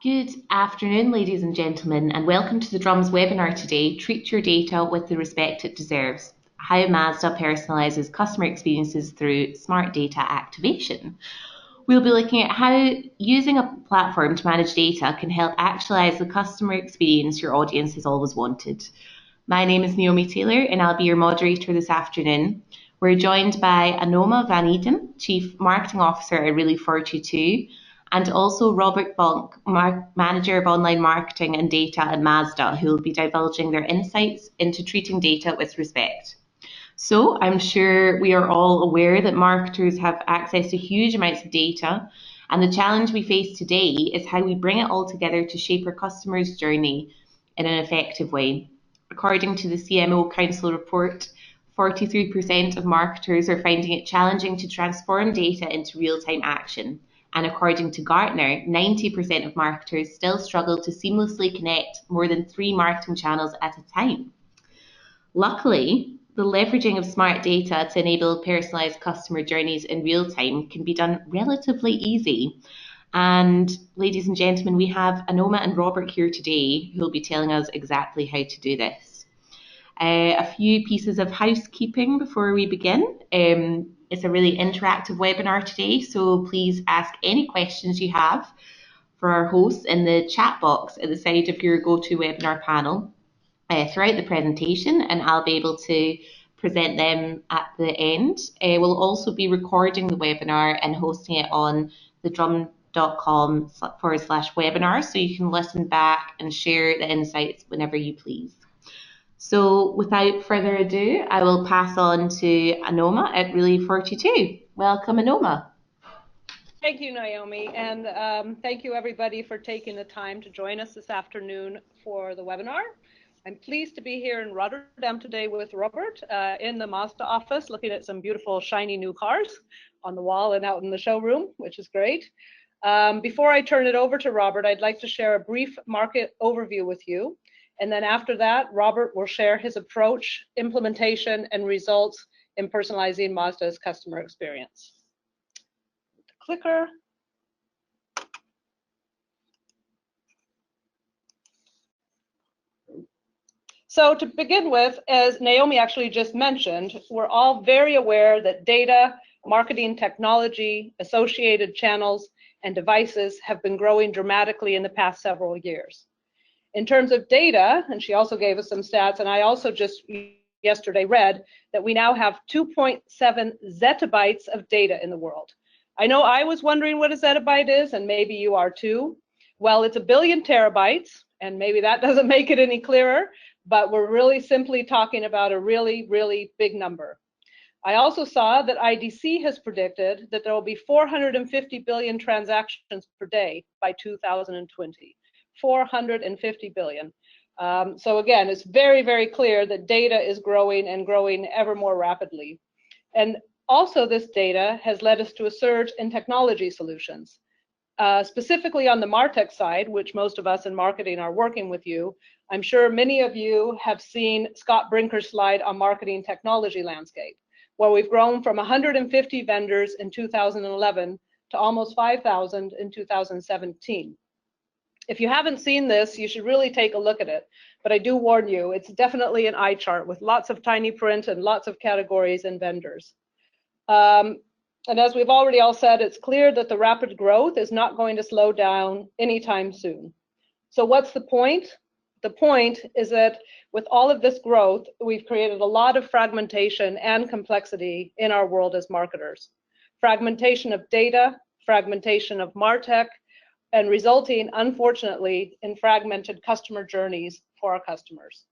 Good afternoon, ladies and gentlemen, and welcome to the Drums webinar today, Treat Your Data with the Respect It Deserves, how Mazda personalizes customer experiences through smart data activation. We'll be looking at how using a platform to manage data can help actualize the customer experience your audience has always wanted. My name is Naomi Taylor and I'll be your moderator this afternoon. We're joined by Anoma Van Eden, Chief Marketing Officer at Really42, and also Robert Vonk, Manager of Online Marketing and Data at Mazda, who will be divulging their insights into treating data with respect. So I'm sure we are all aware that marketers have access to huge amounts of data, and the challenge we face today is how we bring it all together to shape our customers' journey in an effective way. According to the CMO Council report, 43% of marketers are finding it challenging to transform data into real-time action. And according to Gartner, 90% of marketers still struggle to seamlessly connect more than 3 marketing channels at a time. Luckily, the leveraging of smart data to enable personalized customer journeys in real time can be done relatively easy. And ladies and gentlemen, we have Anoma and Robert here today who will be telling us exactly how to do this. A few pieces of housekeeping before we begin. It's a really interactive webinar today, so please ask any questions you have for our hosts in the chat box at the side of your GoToWebinar panel throughout the presentation, and I'll be able to present them at the end. We'll also be recording the webinar and hosting it on thedrum.com/webinar, so you can listen back and share the insights whenever you please. So without further ado, I will pass on to Anoma at Really42. Welcome, Anoma. Thank you, Naomi, and thank you everybody for taking the time to join us this afternoon for the webinar. I'm pleased to be here in Rotterdam today with Robert in the Mazda office, looking at some beautiful shiny new cars on the wall and out in the showroom, which is great. Before I turn it over to Robert, I'd like to share a brief market overview with you. And then after that, Robert will share his approach, implementation, and results in personalizing Mazda's customer experience. Clicker. So to begin with, as Naomi actually just mentioned, we're all very aware that data, marketing technology, associated channels, and devices have been growing dramatically in the past several years. In terms of data, and she also gave us some stats, and I also just yesterday read that we now have 2.7 zettabytes of data in the world. I know I was wondering what a zettabyte is, and maybe you are too. Well, it's 1 billion terabytes, and maybe that doesn't make it any clearer, but we're really simply talking about a really, really big number. I also saw that IDC has predicted that there will be 450 billion transactions per day by 2020. 450 billion. So again, it's very, very clear that data is growing and growing ever more rapidly. And also this data has led us to a surge in technology solutions. Specifically on the MarTech side, which most of us in marketing are working with you, I'm sure many of you have seen Scott Brinker's slide on marketing technology landscape, where we've grown from 150 vendors in 2011 to almost 5,000 in 2017. If you haven't seen this, you should really take a look at it. But I do warn you, it's definitely an eye chart with lots of tiny print and lots of categories and vendors. And as we've already all said, it's clear that the rapid growth is not going to slow down anytime soon. So what's the point? The point is that with all of this growth, we've created a lot of fragmentation and complexity in our world as marketers. Fragmentation of data, fragmentation of MarTech, and resulting, unfortunately, in fragmented customer journeys for our customers.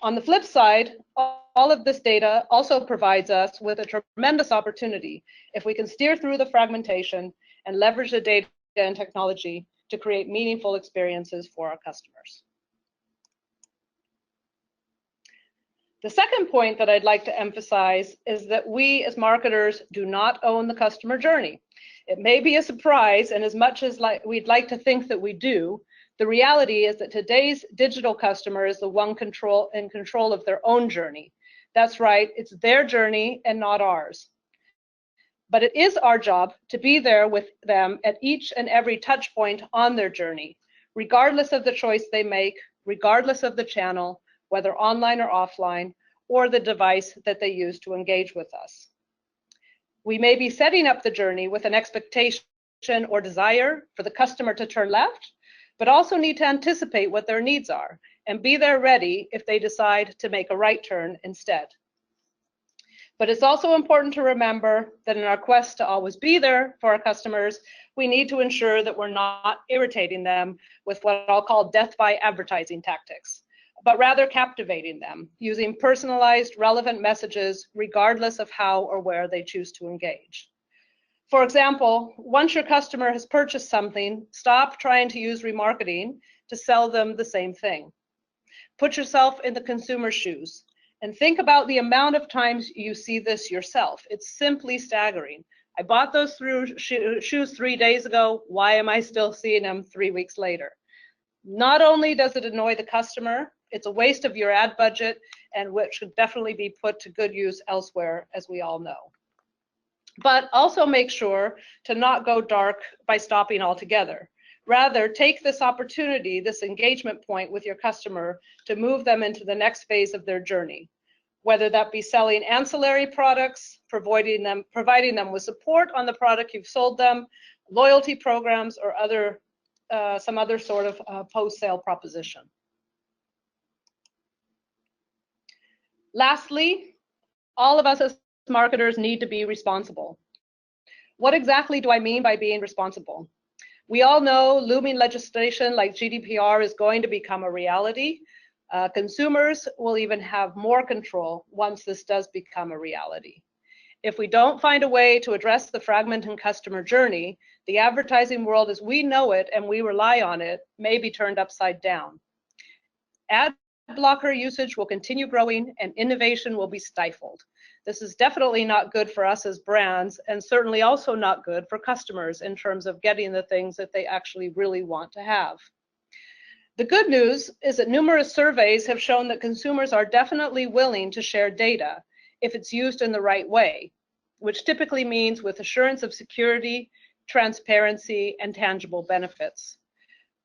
On the flip side, all of this data also provides us with a tremendous opportunity if we can steer through the fragmentation and leverage the data and technology to create meaningful experiences for our customers. The second point that I'd like to emphasize is that we as marketers do not own the customer journey. It may be a surprise, and as much as we'd like to think that we do, the reality is that today's digital customer is the one in control of their own journey. That's right, it's their journey and not ours. But it is our job to be there with them at each and every touch point on their journey, regardless of the choice they make, regardless of the channel, whether online or offline, or the device that they use to engage with us. We may be setting up the journey with an expectation or desire for the customer to turn left, but also need to anticipate what their needs are and be there ready if they decide to make a right turn instead. But it's also important to remember that in our quest to always be there for our customers, we need to ensure that we're not irritating them with what I'll call death by advertising tactics, but rather captivating them using personalized, relevant messages regardless of how or where they choose to engage. For example, once your customer has purchased something, stop trying to use remarketing to sell them the same thing. Put yourself in the consumer's shoes and think about the amount of times you see this yourself. It's simply staggering. I bought those shoes 3 days ago. Why am I still seeing them 3 weeks later? Not only does it annoy the customer, it's a waste of your ad budget, and which should definitely be put to good use elsewhere, as we all know. But also make sure to not go dark by stopping altogether. Rather, take this opportunity, this engagement point with your customer to move them into the next phase of their journey, whether that be selling ancillary products, providing them with support on the product you've sold them, loyalty programs, or some other sort of post-sale proposition. Lastly, all of us as marketers need to be responsible. What exactly do I mean by being responsible? We all know looming legislation like GDPR is going to become a reality. Consumers will even have more control once this does become a reality. If we don't find a way to address the fragmented customer journey, the advertising world as we know it and we rely on it may be turned upside down. Ad blocker usage will continue growing and innovation will be stifled. This is definitely not good for us as brands, and certainly also not good for customers in terms of getting the things that they actually really want to have. The good news is that numerous surveys have shown that consumers are definitely willing to share data if it's used in the right way, which typically means with assurance of security, transparency, and tangible benefits.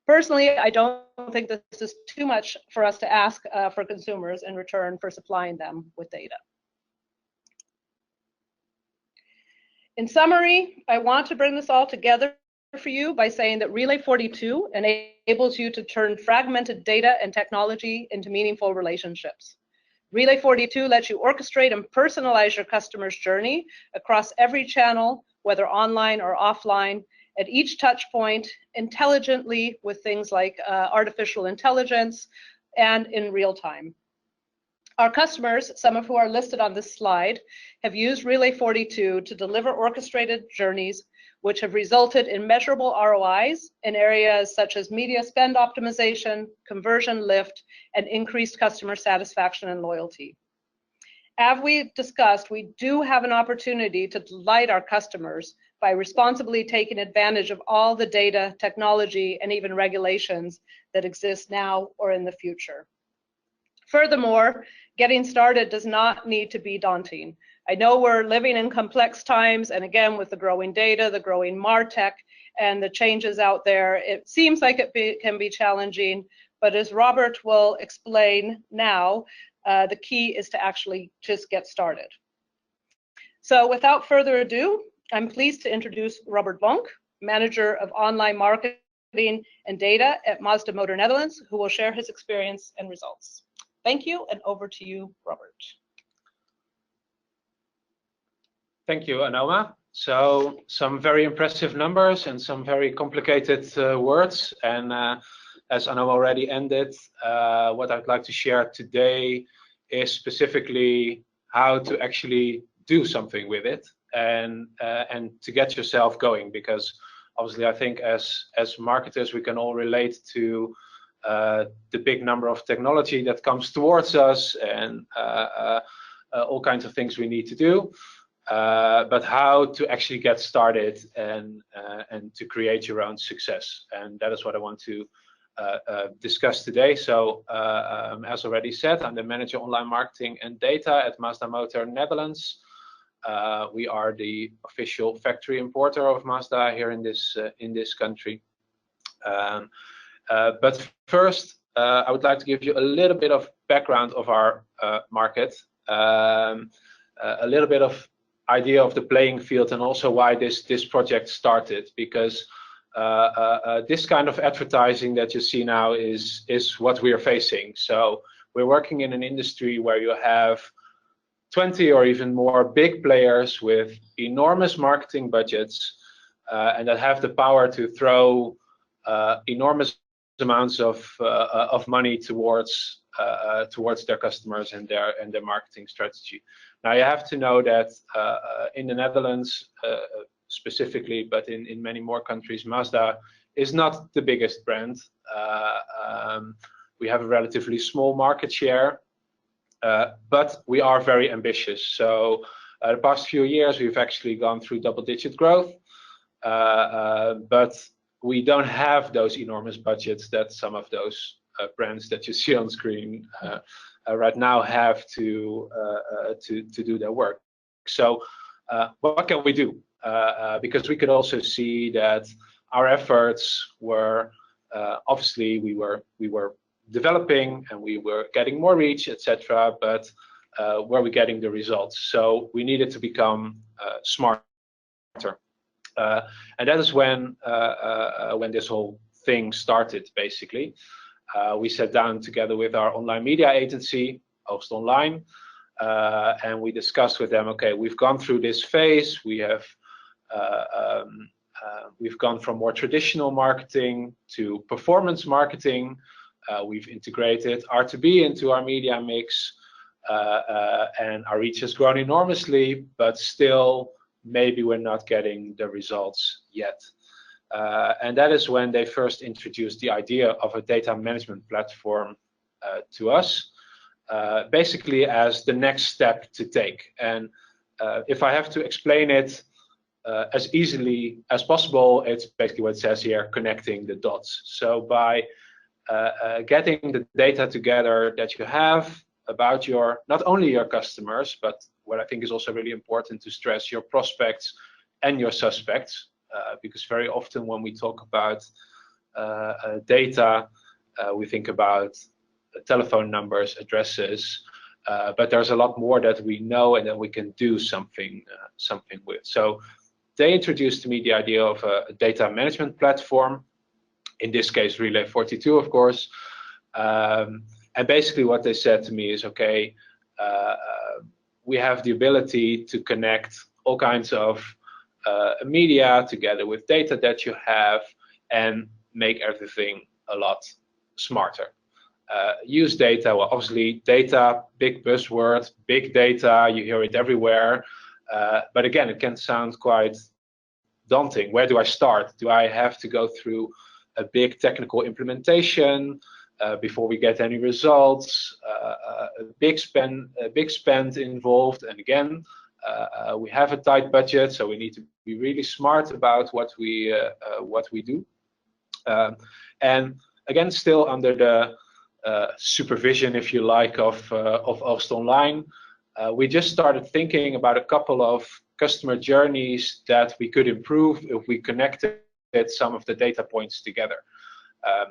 Personally, I don't think this is too much for us to ask for consumers in return for supplying them with data. In summary, I want to bring this all together for you by saying that Relay 42 enables you to turn fragmented data and technology into meaningful relationships. Relay 42 lets you orchestrate and personalize your customer's journey across every channel, whether online or offline, at each touch point, intelligently with things like artificial intelligence and in real time. Our customers, some of who are listed on this slide, have used Relay 42 to deliver orchestrated journeys which have resulted in measurable ROIs in areas such as media spend optimization, conversion lift, and increased customer satisfaction and loyalty. As we've discussed, we do have an opportunity to delight our customers by responsibly taking advantage of all the data, technology, and even regulations that exist now or in the future. Furthermore, getting started does not need to be daunting. I know we're living in complex times, and again, with the growing data, the growing MarTech, and the changes out there, it seems like it can be challenging, but as Robert will explain now, the key is to actually just get started. So without further ado, I'm pleased to introduce Robert Vonk, Manager of Online Marketing and Data at Mazda Motor Netherlands, who will share his experience and results. Thank you, and over to you, Robert. Thank you, Anoma. So some very impressive numbers and some very complicated words. And as Anoma already ended, what I'd like to share today is specifically how to actually do something with it and to get yourself going. Because obviously, I think as marketers, we can all relate to the big number of technology that comes towards us and all kinds of things we need to do. But how to actually get started and to create your own success. And that is what I want to discuss today. So as already said, I'm the Manager Online Marketing and Data at Mazda Motor Netherlands. We are the official factory importer of Mazda here in this country. But first, I would like to give you a little bit of background of our market, a little bit of idea of the playing field, and also why this project started. Because this kind of advertising that you see now is what we are facing. So we're working in an industry where you have 20 or even more big players with enormous marketing budgets, and that have the power to throw enormous amounts of money towards their customers and their marketing strategy. Now you have to know that in the Netherlands specifically, but in many more countries, Mazda is not the biggest brand. We have a relatively small market share, but we are very ambitious. So the past few years we've actually gone through double-digit growth, but we don't have those enormous budgets that some of those brands that you see on screen right now have to do their work. So what can we do? Because we could also see that our efforts were obviously we were developing and we were getting more reach, etc. But were we getting the results? So we needed to become smarter. And that is when this whole thing started, basically. We sat down together with our online media agency, Oogst Online, and we discussed with them, okay, we've gone through this phase. We've gone from more traditional marketing to performance marketing. We've integrated R2B into our media mix, and our reach has grown enormously, but still maybe we're not getting the results yet. And that is when they first introduced the idea of a data management platform to us, basically as the next step to take. And if I have to explain it as easily as possible, it's basically what it says here, connecting the dots. So by getting the data together that you have about not only your customers, but what I think is also really important to stress, your prospects and your suspects, because very often when we talk about data, we think about telephone numbers, addresses, but there's a lot more that we know and that we can do something with. So they introduced to me the idea of a data management platform, in this case Relay 42, of course. And basically what they said to me is, okay, we have the ability to connect all kinds of media together with data that you have and make everything a lot smarter. Use data, well, obviously data, big buzzword, big data, you hear it everywhere. But again, it can sound quite daunting. Where do I start? Do I have to go through a big technical implementation before we get any results? A big spend involved, and again, we have a tight budget, so we need to be really smart about what we do. And again, still under the supervision, if you like, of Oogst Online, we just started thinking about a couple of customer journeys that we could improve if we connected some of the data points together.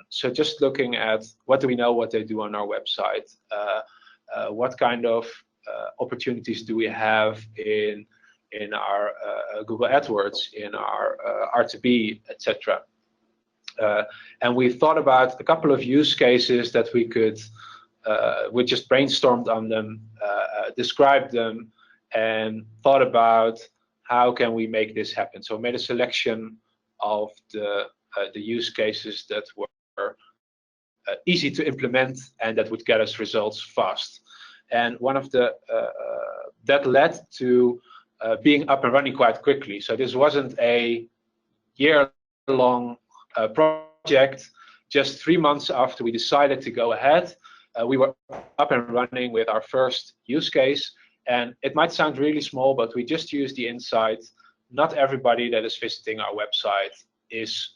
So just looking at what do we know what they do on our website, what kind of opportunities do we have in our Google AdWords, in our R2B, etc. And we thought about a couple of use cases that we just brainstormed on them, described them, and thought about how can we make this happen. So we made a selection of the use cases that were easy to implement and that would get us results fast. And one of that led to being up and running quite quickly. So this wasn't a year-long project. Just 3 months after we decided to go ahead, we were up and running with our first use case. And it might sound really small, but we just used the insight. Not everybody that is visiting our website is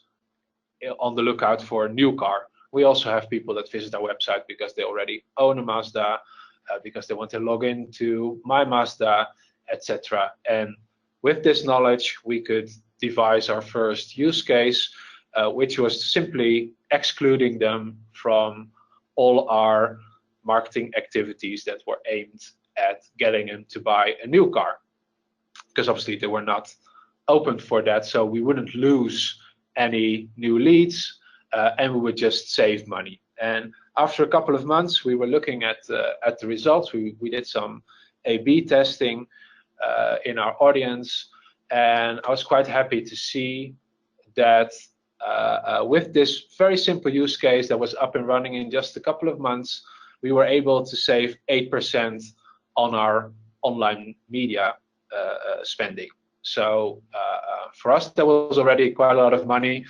on the lookout for a new car. We also have people that visit our website because they already own a Mazda, because they want to log into My Mazda, etc. And with this knowledge, we could devise our first use case, which was simply excluding them from all our marketing activities that were aimed at getting them to buy a new car, because obviously they were not open for that, so we wouldn't lose any new leads, and we would just save money. And after a couple of months, we were looking at the results. We did some A/B testing in our audience, and I was quite happy to see that with this very simple use case that was up and running in just a couple of months, we were able to save 8% on our online media spending. So for us, that was already quite a lot of money.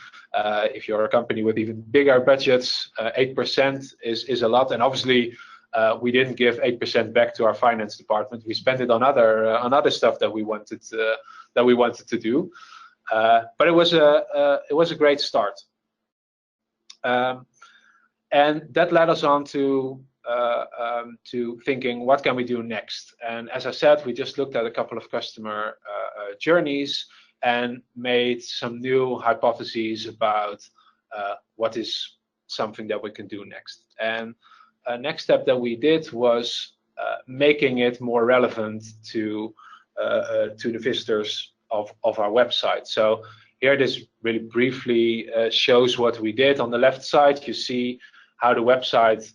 If you're a company with even bigger budgets, 8% is a lot. And obviously, we didn't give 8% back to our finance department. We spent it on other stuff that we wanted to do. But it was a great start. And that led us on to thinking, what can we do next? And as I said, we just looked at a couple of customer journeys and made some new hypotheses about what is something that we can do next. And next step that we did was making it more relevant to the visitors of our website. So here, this really briefly shows what we did. On the left side, you see how the website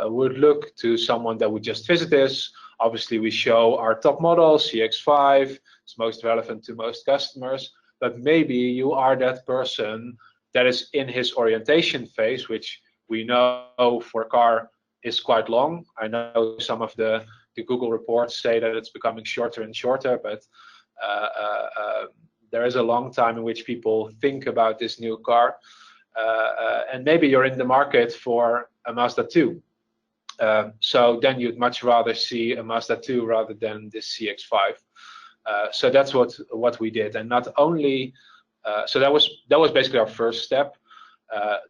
would look to someone that would just visit this. Obviously, we show our top model, CX-5. It's most relevant to most customers. But maybe you are that person that is in his orientation phase, which we know for a car is quite long. I know some of the Google reports say that it's becoming shorter and shorter, but there is a long time in which people think about this new car. And maybe you're in the market for a Mazda 2. So then you'd much rather see a Mazda 2 rather than this CX-5. So that's what we did. And not only, so that was basically our first step,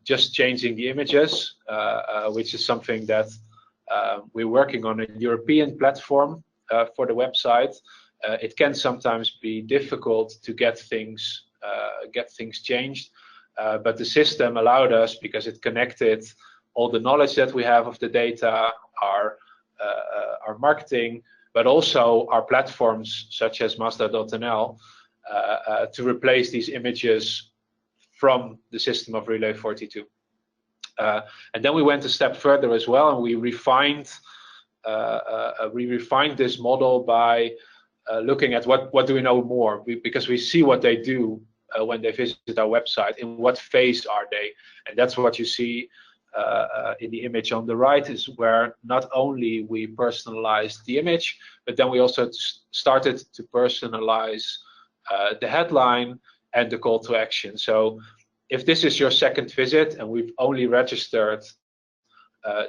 just changing the images, which is something that we're working on a European platform for the website. It can sometimes be difficult to get things changed, but the system allowed us, because it connected all the knowledge that we have of the data, our marketing, but also our platforms such as Mazda.nl, to replace these images from the system of Relay 42. And then we went a step further as well, and we refined this model by looking at what do we know more, because we see what they do when they visit our website. In what phase are they? And that's what you see in the image on the right, is where not only we personalized the image, but then we also started to personalize the headline and the call to action. So if this is your second visit and we've only registered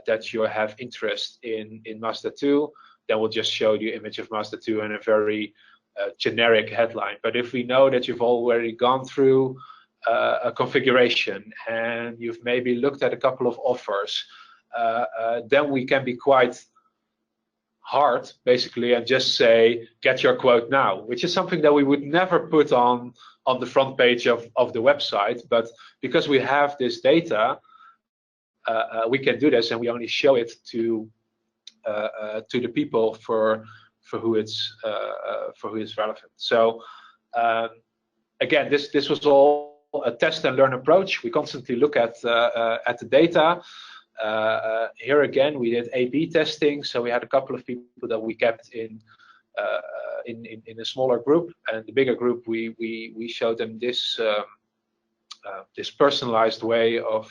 that you have interest in Mazda 2, then we'll just show you image of Mazda 2 and a very generic headline. But if we know that you've already gone through a configuration and you've maybe looked at a couple of offers, then we can be quite hard, basically, and just say, get your quote now, which is something that we would never put on the front page of the website. But because we have this data, we can do this, and we only show it to the people for who it's relevant. So again, this was all a test and learn approach. We constantly look at the data. Here again, we did A/B testing, so we had a couple of people that we kept in a smaller group, and the bigger group we showed them this this personalized way of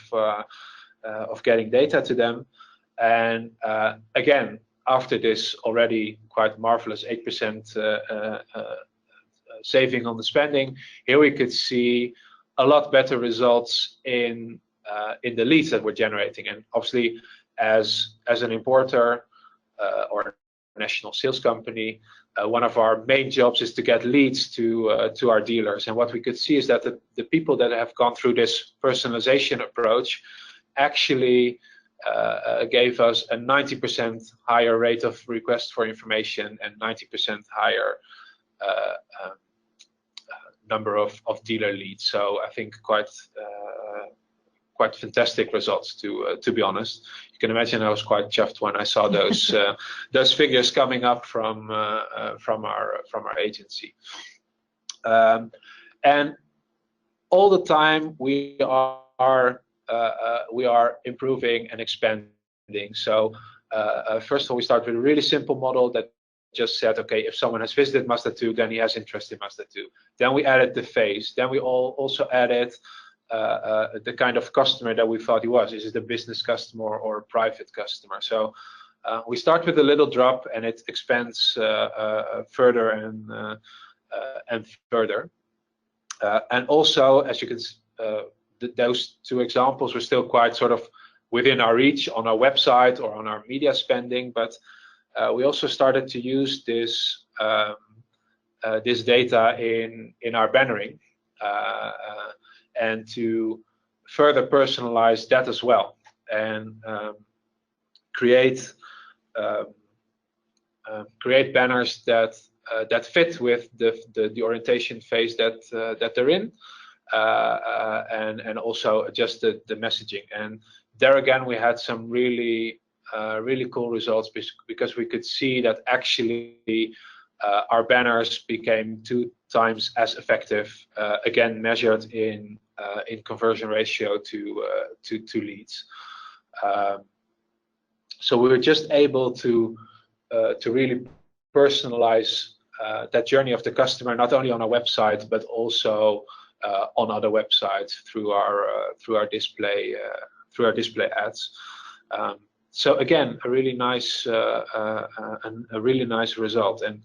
getting data to them. And again, after this already quite marvelous 8% saving on the spending, here we could see a lot better results in the leads that we're generating. And obviously, as an importer or a national sales company, one of our main jobs is to get leads to our dealers. And what we could see is that the people that have gone through this personalization approach actually gave us a 90% higher rate of request for information and 90% higher number of dealer leads. So I think quite fantastic results, to be honest. You can imagine I was quite chuffed when I saw those those figures coming up from our agency. And all the time we are improving and expanding. So first of all, we start with a really simple model that just said, okay, if someone has visited Mazda 2, then he has interest in Mazda 2. Then we added the face. Then we also added the kind of customer that we thought he was. Is it a business customer or a private customer? So we start with a little drop, and it expands further and further. And also, as you can see, those two examples were still quite sort of within our reach on our website or on our media spending, but we also started to use this this data in our bannering and to further personalize that as well, and create banners that fit with the orientation phase that they're in, and also adjust the messaging. And there again, we had some really cool results, because we could see that actually our banners became 2 times as effective, again measured in conversion ratio to leads. So we were just able to really personalize that journey of the customer, not only on our website but also on other websites through our display ads. So again, a really nice result. And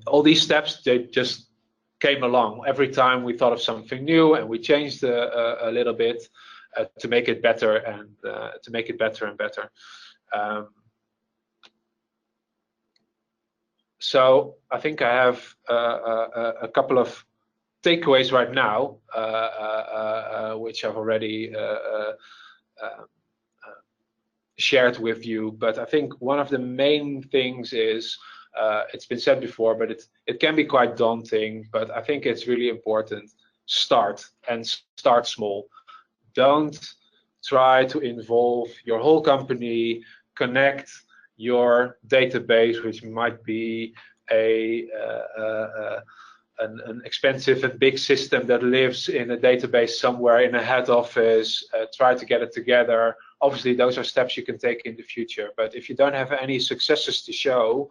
all these steps, they just came along. Every time we thought of something new, and we changed a little bit to make it better and better. So I think I have a couple of takeaways right now, which I've already shared with you. But I think one of the main things is, it's been said before, but it can be quite daunting, but I think it's really important. Start small. Don't try to involve your whole company, connect your database, which might be an expensive and big system that lives in a database somewhere in a head office. Try to get it together. Obviously, those are steps you can take in the future. But if you don't have any successes to show,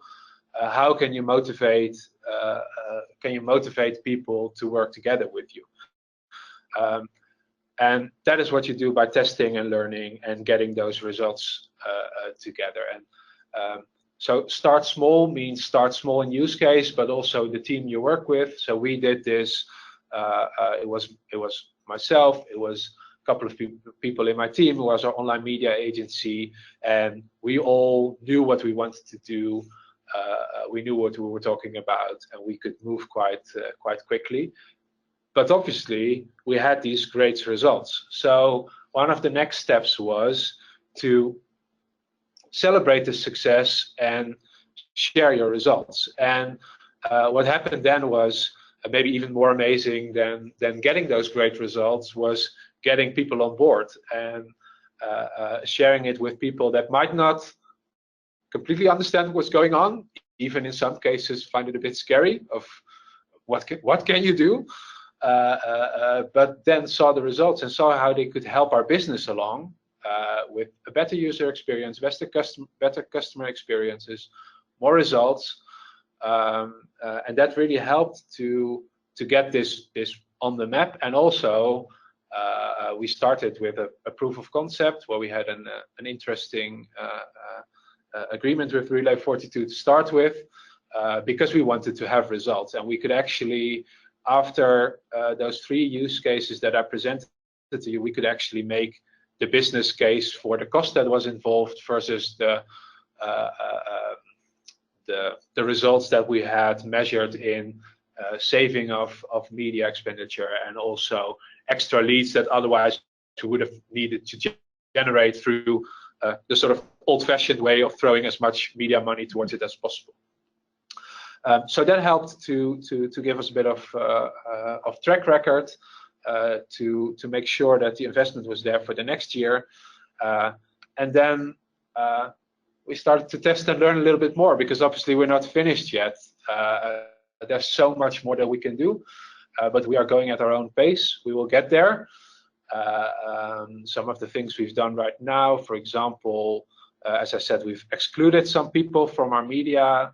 how can you motivate people to work together with you? And that is what you do by testing and learning and getting those results together. And so start small means start small in use case, but also the team you work with. So we did this. It was myself. It was a couple of people in my team who was our online media agency, and we all knew what we wanted to do. We knew what we were talking about, and we could move quite quickly. But obviously, we had these great results. So one of the next steps was to celebrate the success and share your results. And what happened then was maybe even more amazing than getting those great results was getting people on board and sharing it with people that might not completely understand what's going on, even in some cases find it a bit scary of what can you do, but then saw the results and saw how they could help our business along with a better user experience, better customer experiences, more results, and that really helped to get this on the map. And also we started with a proof of concept where we had an interesting agreement with Relay 42 to start with, because we wanted to have results, and we could actually, after those 3 use cases that I presented to you, we could actually make the business case for the cost that was involved versus the results that we had measured in saving of media expenditure and also extra leads that otherwise we would have needed to generate through the sort of old-fashioned way of throwing as much media money towards it as possible. So that helped to give us a bit of track record to make sure that the investment was there for the next year, and then we started to test and learn a little bit more, because obviously we're not finished yet. There's so much more that we can do, but we are going at our own pace. We will get there. Some of the things we've done right now, for example, as I said, we've excluded some people from our media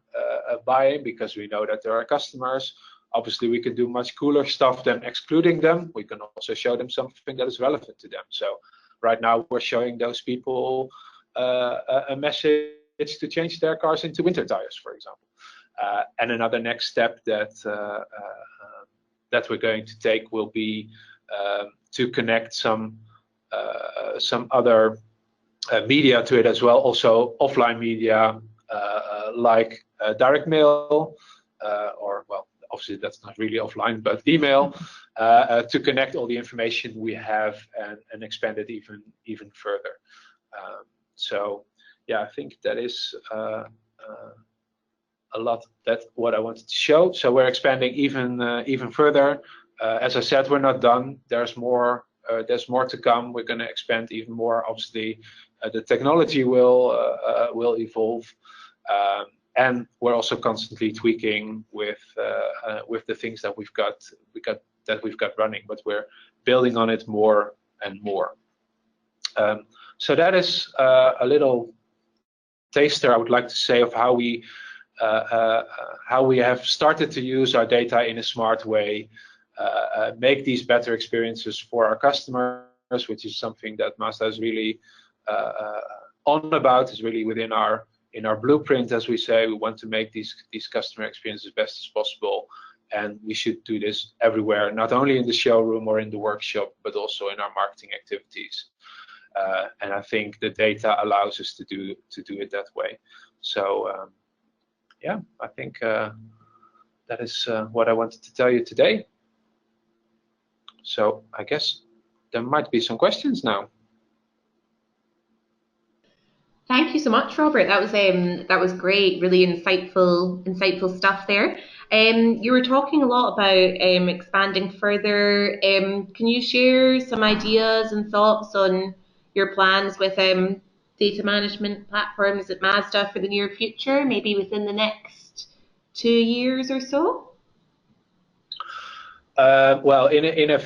buying because we know that there are customers. Obviously, we can do much cooler stuff than excluding them. We can also show them something that is relevant to them. So right now we're showing those people a message to change their cars into winter tires, for example. And another next step that that we're going to take will be to connect some other media to it as well, also offline media like direct mail, or well, obviously that's not really offline, but email, to connect all the information we have and expand it even further. So yeah, I think that is a lot that's what I wanted to show. So we're expanding even further. As I said, we're not done. There's more to come. We're going to expand even more. Obviously, the technology will evolve, and we're also constantly tweaking with the things that we've got running. But we're building on it more and more. So that is a little taster, I would like to say, of how we have started to use our data in a smart way, make these better experiences for our customers, which is something that Mazda is really on about, is really within our blueprint. As we say, we want to make these customer experiences as best as possible, and we should do this everywhere, not only in the showroom or in the workshop, but also in our marketing activities. And I think the data allows us to do it that way. So yeah, I think that is what I wanted to tell you today. So I guess there might be some questions now. Thank you so much, Robert. That was great. Really insightful stuff there. You were talking a lot about expanding further. Can you share some ideas and thoughts on your plans with data management platforms at Mazda for the near future, maybe within the next 2 years or so? Well, in a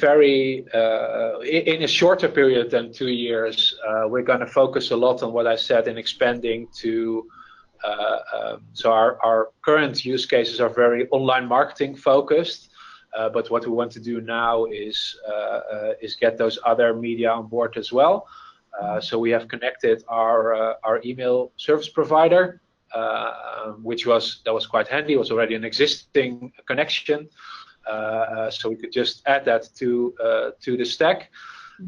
shorter period than 2 years, we're going to focus a lot on what I said in expanding to. So our current use cases are very online marketing focused, but what we want to do now is get those other media on board as well. So we have connected our email service provider, that was quite handy. It was already an existing connection. So we could just add that to the stack,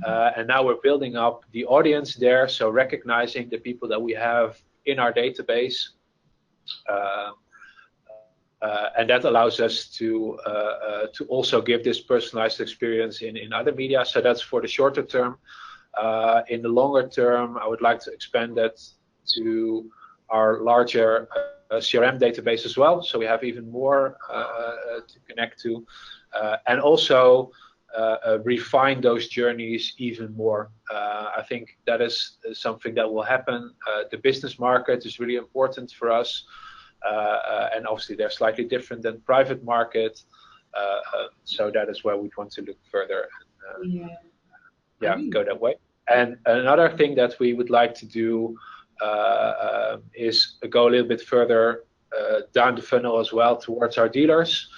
and now we're building up the audience there. So recognizing the people that we have in our database, and that allows us to also give this personalized experience in other media. So that's for the shorter term. In the longer term, I would like to expand that to our larger CRM database as well, so we have even more to connect to, and also refine those journeys even more. I think that is something that will happen. The business market is really important for us, and obviously they're slightly different than private market, so that is where we want to look further and go that way. And another thing that we would like to do is go a little bit further down the funnel as well towards our dealers,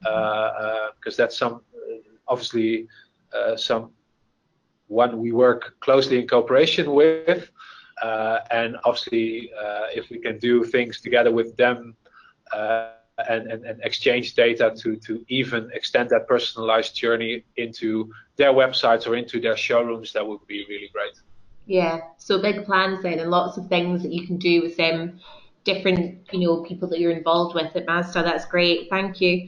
because that's obviously one we work closely in cooperation with, and obviously if we can do things together with them and exchange data to even extend that personalized journey into their websites or into their showrooms, that would be really great. Yeah, so big plans then, and lots of things that you can do with different, people that you're involved with at Mazda. That's great, thank you.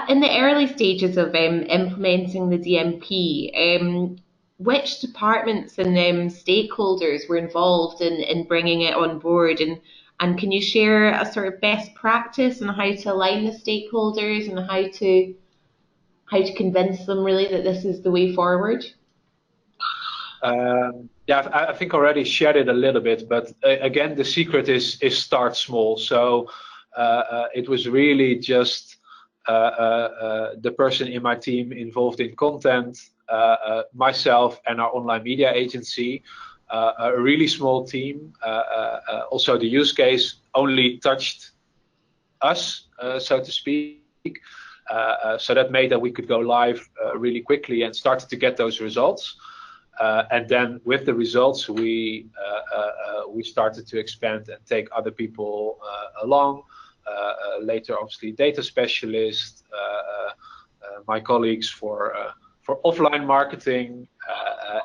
In the early stages of implementing the DMP, which departments and stakeholders were involved in bringing it on board? And can you share a sort of best practice on how to align the stakeholders and how to convince them really that this is the way forward? Yeah, I think I already shared it a little bit, but again, the secret is start small. So it was really just the person in my team involved in content, myself, and our online media agency. A really small team. Also, the use case only touched us, so to speak. So that made that we could go live really quickly and started to get those results. And then with the results, we started to expand and take other people along. Later, obviously, data specialists, my colleagues for offline marketing,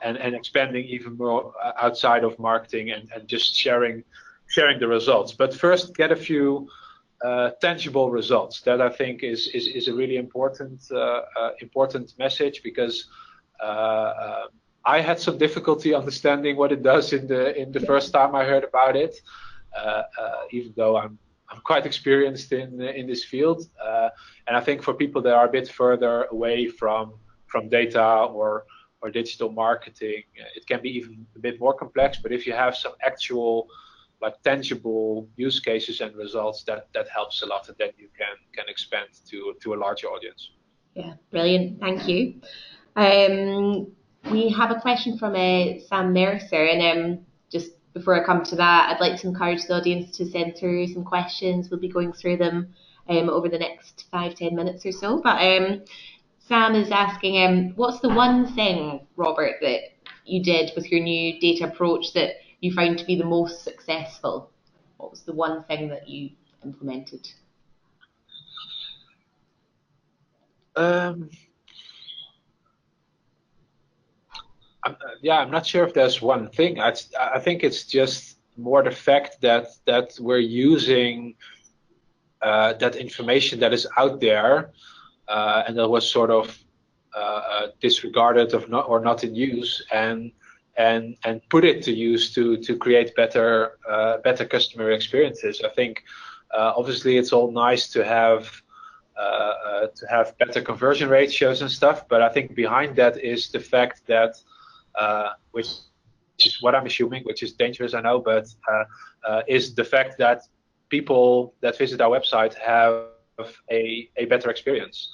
and expanding even more outside of marketing and just sharing the results. But first, get a few tangible results. That I think is a really important message, because I had some difficulty understanding what it does in the first time I heard about it, even though I'm quite experienced in this field. And I think for people that are a bit further away from data or digital marketing, it can be even a bit more complex. But if you have some actual tangible use cases and results, that helps a lot, and then you can expand to a larger audience. Yeah, brilliant. Thank you. We have a question from Sam Mercer, and just before I come to that, I'd like to encourage the audience to send through some questions. We'll be going through them over the next 5-10 minutes or so. But Sam is asking, what's the one thing, Robert, that you did with your new data approach that you found to be the most successful? What was the one thing that you implemented? I'm not sure if there's one thing. I think it's just more the fact that we're using that information that is out there, and that was sort of disregarded or not in use, and put it to use to create better customer experiences. I think obviously it's all nice to have better conversion ratios and stuff, but I think behind that is the fact that which is what I'm assuming, which is dangerous, I know, but is the fact that people that visit our website have a better experience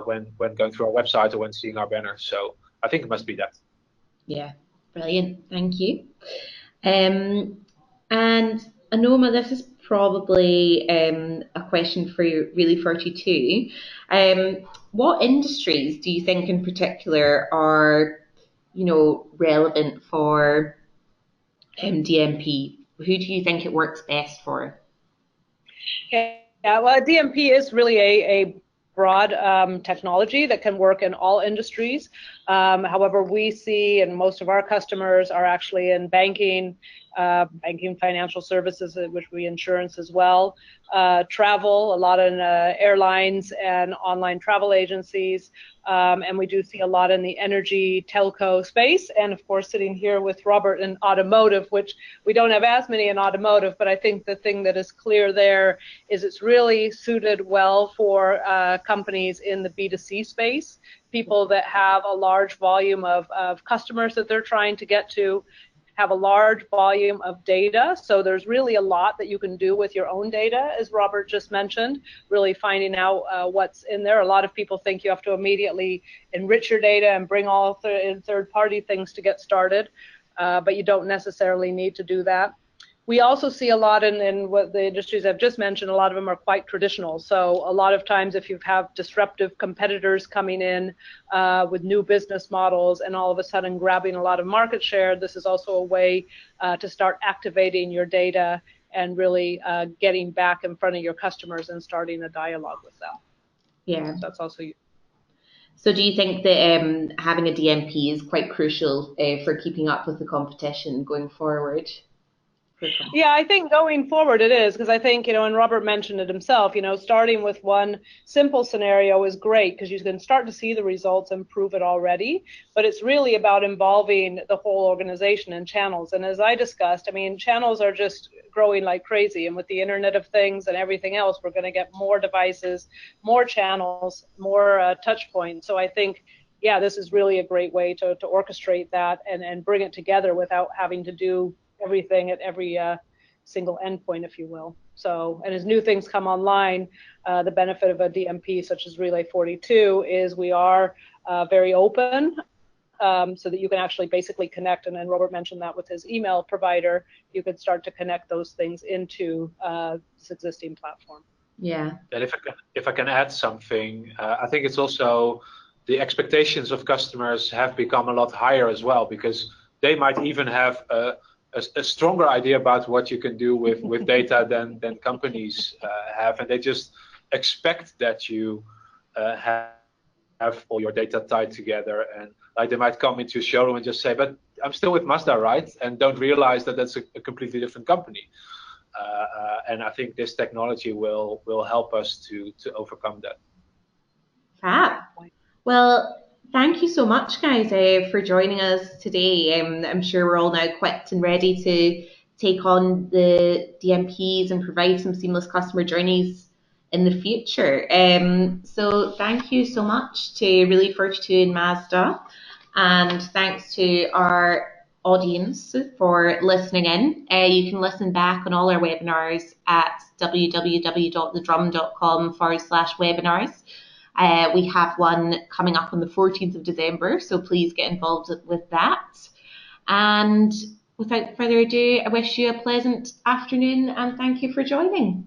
when going through our website or when seeing our banner. So I think it must be that. Yeah, brilliant. Thank you. And Anoma, this is probably a question for you, really for you too. What industries do you think in particular are, relevant for DMP? Who do you think it works best for? Yeah, well, DMP is really a broad technology that can work in all industries. However, we see, and most of our customers are actually in banking, financial services, which we insurance as well, travel, a lot in airlines and online travel agencies, and we do see a lot in the energy telco space, and of course sitting here with Robert in automotive, which we don't have as many in automotive, but I think the thing that is clear there is it's really suited well for companies in the B2C space, people that have a large volume of customers that they're trying to get to, have a large volume of data. So there's really a lot that you can do with your own data, as Robert just mentioned, really finding out what's in there. A lot of people think you have to immediately enrich your data and bring all third-party things to get started, but you don't necessarily need to do that. We also see a lot in what the industries I've just mentioned, a lot of them are quite traditional. So a lot of times if you have disruptive competitors coming in with new business models and all of a sudden grabbing a lot of market share, this is also a way to start activating your data and really getting back in front of your customers and starting a dialogue with them. Yeah. So that's also. So do you think that having a DMP is quite crucial for keeping up with the competition going forward? Yeah, I think going forward it is, because I think, and Robert mentioned it himself, starting with one simple scenario is great because you can start to see the results and prove it already, but it's really about involving the whole organization and channels. And as I discussed, channels are just growing like crazy, and with the Internet of Things and everything else, we're going to get more devices, more channels, more touch points. So I think, yeah, this is really a great way to orchestrate that and bring it together without having to do everything at every single endpoint, if you will. So, and as new things come online, the benefit of a DMP such as Relay 42 is we are very open, so that you can actually basically connect, and then Robert mentioned that with his email provider, you could start to connect those things into this existing platform. Yeah. And if I can add something, I think it's also the expectations of customers have become a lot higher as well, because they might even have a stronger idea about what you can do with data than companies have, and they just expect that you have all your data tied together, and like they might come into a showroom and just say, but I'm still with Mazda, right? And don't realize that that's a completely different company. And I think this technology will help us to overcome that. Fab. Well, thank you so much, guys, for joining us today. I'm sure we're all now equipped and ready to take on the DMPs and provide some seamless customer journeys in the future. So thank you so much to Relay 42 and Mazda, and thanks to our audience for listening in. You can listen back on all our webinars at www.thedrum.com/webinars. We have one coming up on the 14th of December, so please get involved with that. And without further ado, I wish you a pleasant afternoon and thank you for joining.